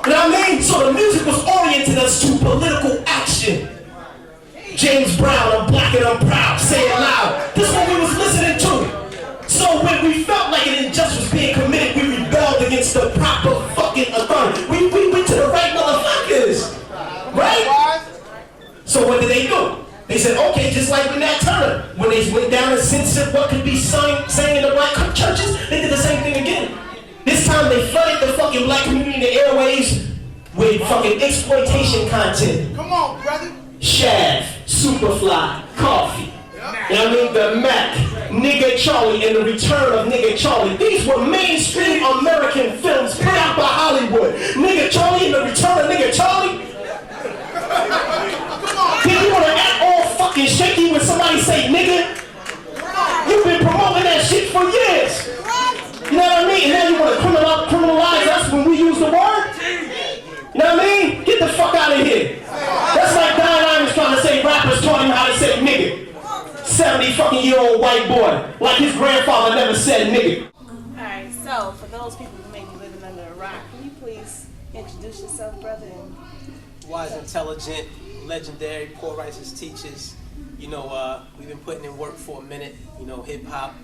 You know what I mean? So the music was oriented us to political action. James Brown, I'm black and I'm proud, say it loud. This is what we was listening to. So when we felt like an injustice was being committed, we rebelled against the proper fucking authority. We went to the right motherfuckers, right? So what did they do? They said, okay, just like with Nat Turner, when they went down and censored what could be sang in the black churches, they did the same thing again. This time they flooded the fucking black community in the airwaves with fucking exploitation content. Come on, brother. Shaft, Superfly, Coffee. You know what I mean? The Mac, Nigga Charlie, and the Return of Nigga Charlie. These were mainstream American films put out by Hollywood. Nigga Charlie and the Return of Nigga Charlie. Then you wanna act all fucking shaky when somebody say nigga? You've been promoting that shit for years. You know what I mean? And now you wanna criminalize us when we use the word? You know what I mean? Get the fuck out of here. That's like Don Imus trying to say rappers taught him how to say nigga. 70-fucking-year-old white boy, like his grandfather never said nigga. Alright, so for those people who may be living under a rock, can you please introduce yourself, brother? Wise, intelligent, legendary, poor righteous teachers. You know, we've been putting in work for a minute. You know, hip hop,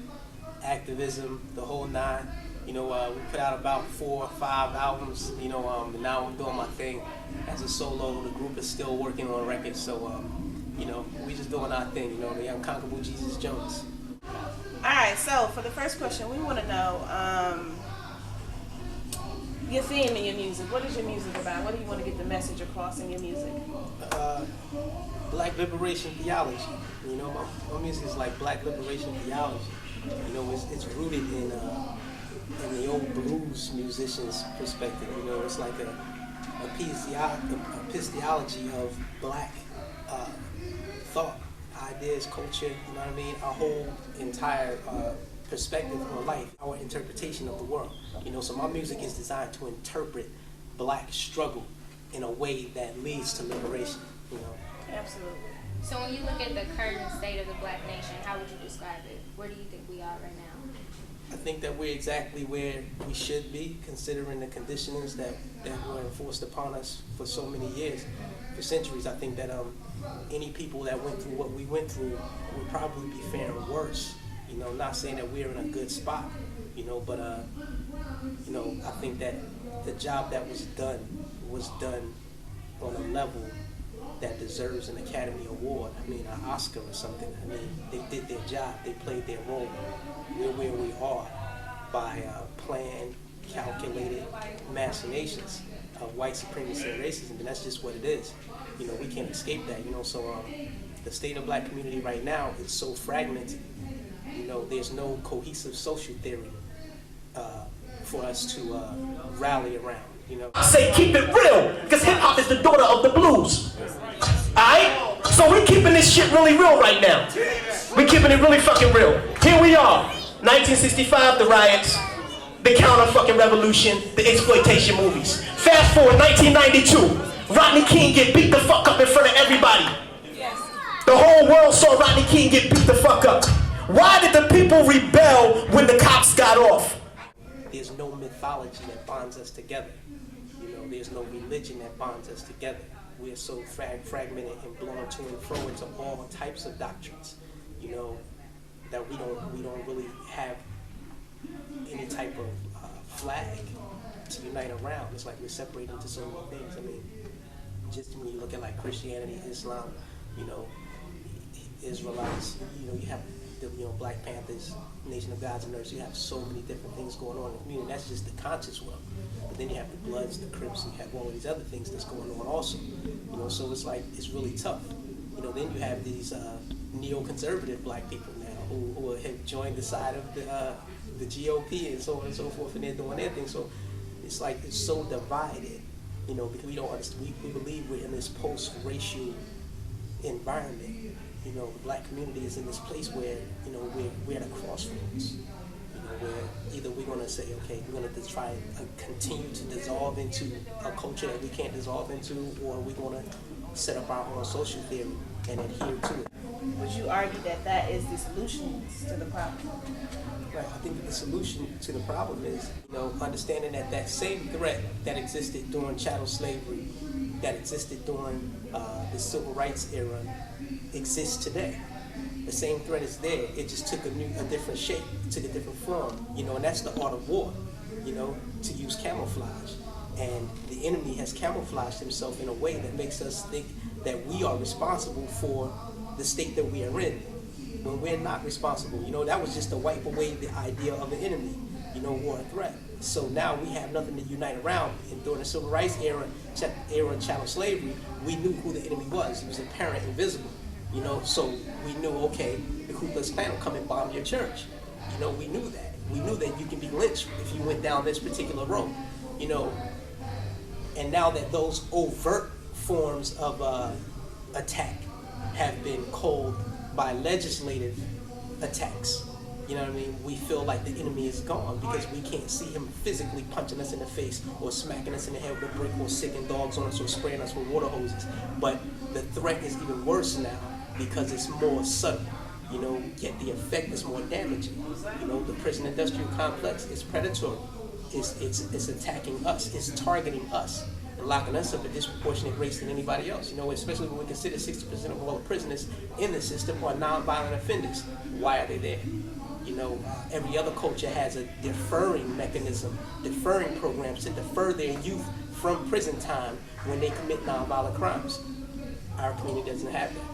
activism, the whole nine. You know, we put out about 4 or 5 albums. You know, and now I'm doing my thing as a solo. The group is still working on records, so you know, we just doing our thing. You know, the unconquerable Jesus Jones. All right. So for the first question, we want to know your theme in your music. What is your music about? What do you want to get the message across in your music? Black liberation theology. You know, my music is like black liberation theology. You know, it's rooted in the old blues musicians' perspective. You know, it's like a epistemology of black thought, ideas, culture. You know what I mean? Our whole entire perspective on life, our interpretation of the world. You know, so my music is designed to interpret black struggle in a way that leads to liberation. You know. Absolutely. So when you look at the current state of the black nation, how would you describe it? Where do you think we are right now? I think that we're exactly where we should be, considering the conditionings that were enforced upon us for so many years, for centuries. I think that any people that went through what we went through would probably be faring worse. You know, not saying that we're in a good spot, you know, but you know, I think that the job that was done on a level that deserves an Academy Award. I mean, an Oscar or something. I mean, they did their job. They played their role. We're where we are by planned, calculated machinations of white supremacy and racism, and that's just what it is. You know, we can't escape that. You know, so the state of black community right now is so fragmented. You know, there's no cohesive social theory for us to rally around. You know, I say keep it real, because hip hop is the daughter of the blues. Alright? So we're keeping this shit really real right now. We're keeping it really fucking real. Here we are. 1965, the riots, the counter fucking revolution, the exploitation movies. Fast forward 1992, Rodney King get beat the fuck up in front of everybody. The whole world saw Rodney King get beat the fuck up. Why did the people rebel when the cops got off? There's no mythology that bonds us together. You know, there's no religion that bonds us together. We're so fragmented and blown to and fro into all types of doctrines. You know, that we don't really have any type of flag to unite around. It's like we're separated into so many things. I mean, just when you look at like Christianity, Islam, you know, Israelites, you know, you have the, you know, Black Panthers, Nation of Gods and Nerds. You have so many different things going on in the community. That's just the conscious world. But then you have the Bloods, the Crips, and you have all of these other things that's going on also. You know, so it's like, it's really tough. You know, then you have these neoconservative black people now who have joined the side of the GOP and so on and so forth, and they're doing their thing. So it's like, it's so divided, you know, because we don't understand, we believe we're in this post-racial environment. You know, the black community is in this place where, you know, we're at a crossroads. You know, where either we're going to say, okay, we're going to try and continue to dissolve into a culture that we can't dissolve into, or we're going to set up our own social theory and adhere to it. would you argue that that is the solution to the problem? Right. I think that the solution to the problem is, understanding that that same threat that existed during chattel slavery, that existed during the civil rights era, exists today. The same threat is there. It just took a different shape. It took a different form. And that's the art of war. To use camouflage. And the enemy has camouflaged himself in a way that makes us think that we are responsible for the state that we are in, when we're not responsible. That was just to wipe away the idea of the enemy, or a threat. So now we have nothing to unite around. And during the civil rights era of chattel slavery, we knew who the enemy was. He was apparent, invisible. So we knew, okay, the Ku Klux Klan will come and bomb your church. We knew that. We knew that you can be lynched if you went down this particular road. And now that those overt forms of attack have been culled by legislative attacks, we feel like the enemy is gone because we can't see him physically punching us in the face or smacking us in the head with a brick or sicking dogs on us or spraying us with water hoses. But the threat is even worse now because it's more subtle. Yet the effect is more damaging. The prison industrial complex is predatory. It's attacking us. It's targeting us and locking us up at disproportionate rates than anybody else. Especially when we consider 60% of all the prisoners in the system are nonviolent offenders. Why are they there? Every other culture has a deferring mechanism, deferring programs to defer their youth from prison time when they commit nonviolent crimes. Our community doesn't have that.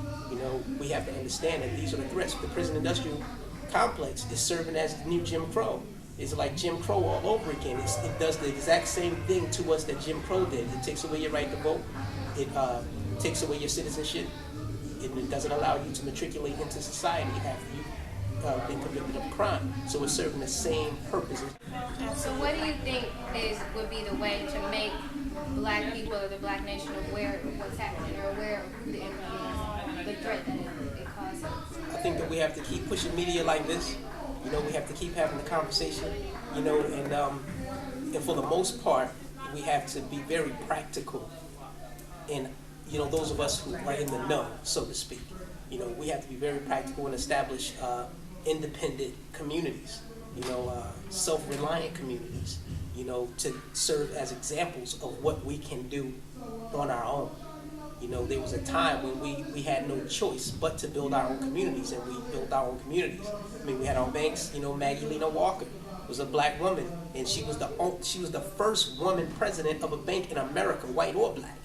We have to understand that these are the threats. The prison industrial complex is serving as the new Jim Crow. It's like Jim Crow all over again. It does the exact same thing to us that Jim Crow did. It takes away your right to vote. It takes away your citizenship. It doesn't allow you to matriculate into society after you've been convicted of a crime. So it's serving the same purpose. So what do you think would be the way to make Black people or the Black nation aware of what's happening or aware of who the enemy is, the threat that it causes? I think that we have to keep pushing media like this. We have to keep having the conversation, and for the most part, we have to be very practical. And, those of us who are in the know, so to speak, we have to be very practical and establish independent communities, self-reliant communities, to serve as examples of what we can do on our own. There was a time when we had no choice but to build our own communities, and we built our own communities. We had our banks. Maggie Lena Walker was a Black woman, and she was the first woman president of a bank in America, white or Black.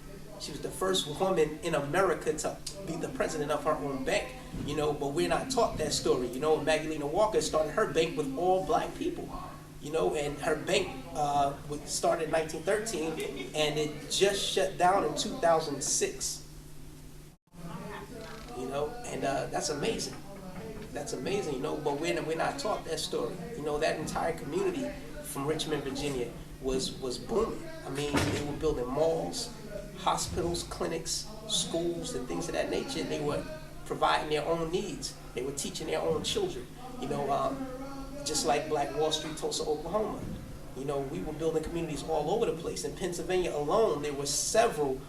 She was the first woman in America to be the president of her own bank. But we're not taught that story. Maggie Lena Walker started her bank with all Black people. And her bank started in 1913, and it just shut down in 2006. And that's amazing. That's amazing, but we're not taught that story. That entire community from Richmond, Virginia was booming. They were building malls, hospitals, clinics, schools, and things of that nature. They were providing their own needs. They were teaching their own children. Just like Black Wall Street, Tulsa, Oklahoma. We were building communities all over the place. In Pennsylvania alone, there were several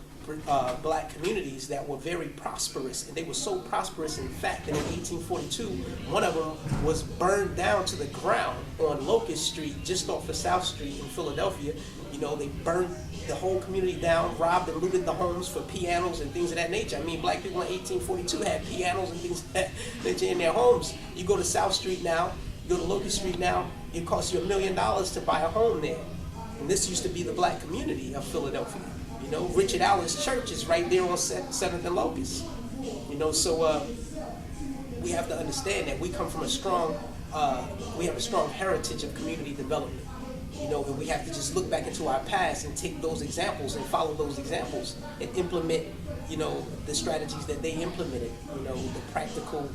Black communities that were very prosperous. And they were so prosperous, in fact, that in 1842, one of them was burned down to the ground on Locust Street, just off of South Street in Philadelphia. They burned the whole community down, robbed and looted the homes for pianos and things of that nature. Black people in 1842 had pianos and things of that nature in their homes. You go to South Street now, go to Locust Street now, it costs you $1 million to buy a home there. And this used to be the Black community of Philadelphia. Richard Allen's church is right there on 7th and Locust. So we have to understand that we come from we have a strong heritage of community development. And we have to just look back into our past and take those examples and follow those examples and implement, the strategies that they implemented, the practical